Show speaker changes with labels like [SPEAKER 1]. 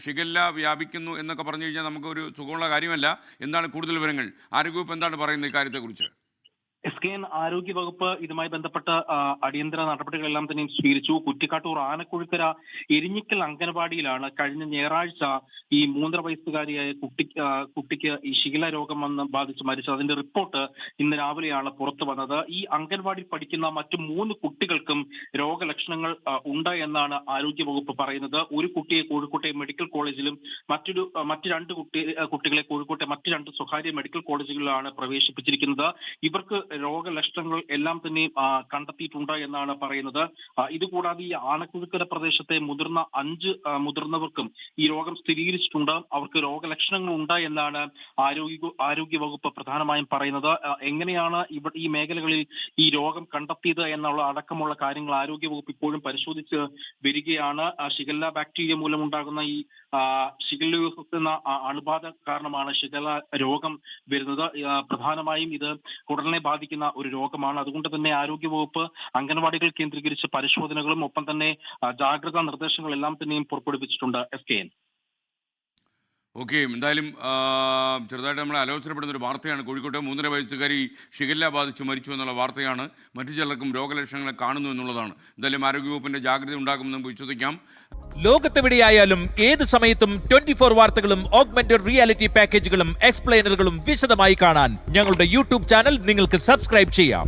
[SPEAKER 1] Shigella വ്യാപിക്കുന്നു എന്നൊക്കെ പറഞ്ഞു കഴിഞ്ഞാൽ നമുക്കൊരു സുഖമുള്ള കാര്യമല്ല. എന്താണ് കൂടുതൽ വിവരങ്ങൾ? ആരോഗ്യവകുപ്പ് എന്താണ് പറയുന്നത് ഇക്കാര്യത്തെക്കുറിച്ച്?
[SPEAKER 2] SKN ആരോഗ്യവകുപ്പ് ഇതുമായി ബന്ധപ്പെട്ട അടിയന്തര നടപടികളെല്ലാം തന്നെയും സ്വീകരിച്ചു. കുറ്റിക്കാട്ടൂർ ആനക്കുഴിക്കര എരിഞ്ഞിക്കൽ അംഗനവാടിയിലാണ് കഴിഞ്ഞ ഞായറാഴ്ച ഈ 3.5 വയസ്സുകാരിയായ കുട്ടിക്ക് ഈ ഷിഗല്ല രോഗം വന്ന് ബാധിച്ച് മരിച്ചത്. അതിന്റെ റിപ്പോർട്ട് ഇന്ന് രാവിലെയാണ് പുറത്തു വന്നത്. ഈ അംഗൻവാടിയിൽ പഠിക്കുന്ന മറ്റു 3 കുട്ടികൾക്കും രോഗലക്ഷണങ്ങൾ ഉണ്ട് എന്നാണ് ആരോഗ്യവകുപ്പ് പറയുന്നത്. ഒരു കുട്ടിയെ കോഴിക്കോട്ടെ മെഡിക്കൽ കോളേജിലും മറ്റു 2 കുട്ടികളെ കോഴിക്കോട്ടെ മറ്റു 2 സ്വകാര്യ മെഡിക്കൽ കോളേജുകളിലാണ് പ്രവേശിപ്പിച്ചിരിക്കുന്നത്. ഇവർക്ക് രോഗലക്ഷണങ്ങൾ എല്ലാം തന്നെ കണ്ടെത്തിയിട്ടുണ്ട് എന്നാണ് പറയുന്നത്. ഇതുകൂടാതെ ഈ ആനക്കുഴിക്കര പ്രദേശത്തെ 5 മുതിർന്നവർക്കും ഈ രോഗം സ്ഥിരീകരിച്ചിട്ടുണ്ട്. അവർക്ക് രോഗലക്ഷണങ്ങൾ ഉണ്ട് എന്നാണ് ആരോഗ്യവകുപ്പ് പ്രധാനമായും പറയുന്നത്. എങ്ങനെയാണ് ഈ മേഖലകളിൽ ഈ രോഗം കണ്ടെത്തിയത് എന്നുള്ള അടക്കമുള്ള കാര്യങ്ങൾ ആരോഗ്യവകുപ്പ് ഇപ്പോഴും പരിശോധിച്ച് വരികയാണ്. ഷിഗല്ല ബാക്ടീരിയ മൂലമുണ്ടാകുന്ന ഈ ഷിഗല്ലോസിസ് എന്ന അണുബാധ കാരണമാണ് ഷിഗല്ല രോഗം വരുന്നത്. പ്രധാനമായും ഇത് കുടലിനെ ബാധിക്കുന്ന ഒരു രോഗമാണ്. അതുകൊണ്ട് തന്നെ ആരോഗ്യവകുപ്പ് അംഗൻവാടികൾ കേന്ദ്രീകരിച്ച് പരിശോധനകളും ഒപ്പം തന്നെ ജാഗ്രതാ നിർദ്ദേശങ്ങളെല്ലാം തന്നെയും പുറപ്പെടുവിച്ചിട്ടുണ്ട്. SKN.
[SPEAKER 1] ഓക്കെ, എന്തായാലും ചെറുതായിട്ട് നമ്മളെ ആലോചനപ്പെടുന്ന ഒരു വാർത്തയാണ്. കോഴിക്കോട്ടെ 3.5 വയസ്സുകാരി ഷിഗല്ല ബാധിച്ച് മരിച്ചു എന്നുള്ള വാർത്തയാണ്. മറ്റു ചിലർക്കും രോഗലക്ഷണങ്ങളെ കാണുന്നു എന്നുള്ളതാണ്. എന്തായാലും ആരോഗ്യവകുപ്പിന്റെ ജാഗ്രത ഉണ്ടാകുമെന്ന് നമുക്ക് വിശ്വസിക്കാം.
[SPEAKER 3] ലോകത്തെവിടെയായാലും ഏത് സമയത്തും 24 വാർത്തകളും ഓഗ്മെന്റഡ് റിയാലിറ്റി പാക്കേജുകളും എക്സ്പ്ലെയിനറുകളും വിശദമായി കാണാൻ ഞങ്ങളുടെ യൂട്യൂബ് ചാനൽ നിങ്ങൾക്ക് സബ്സ്ക്രൈബ് ചെയ്യാം.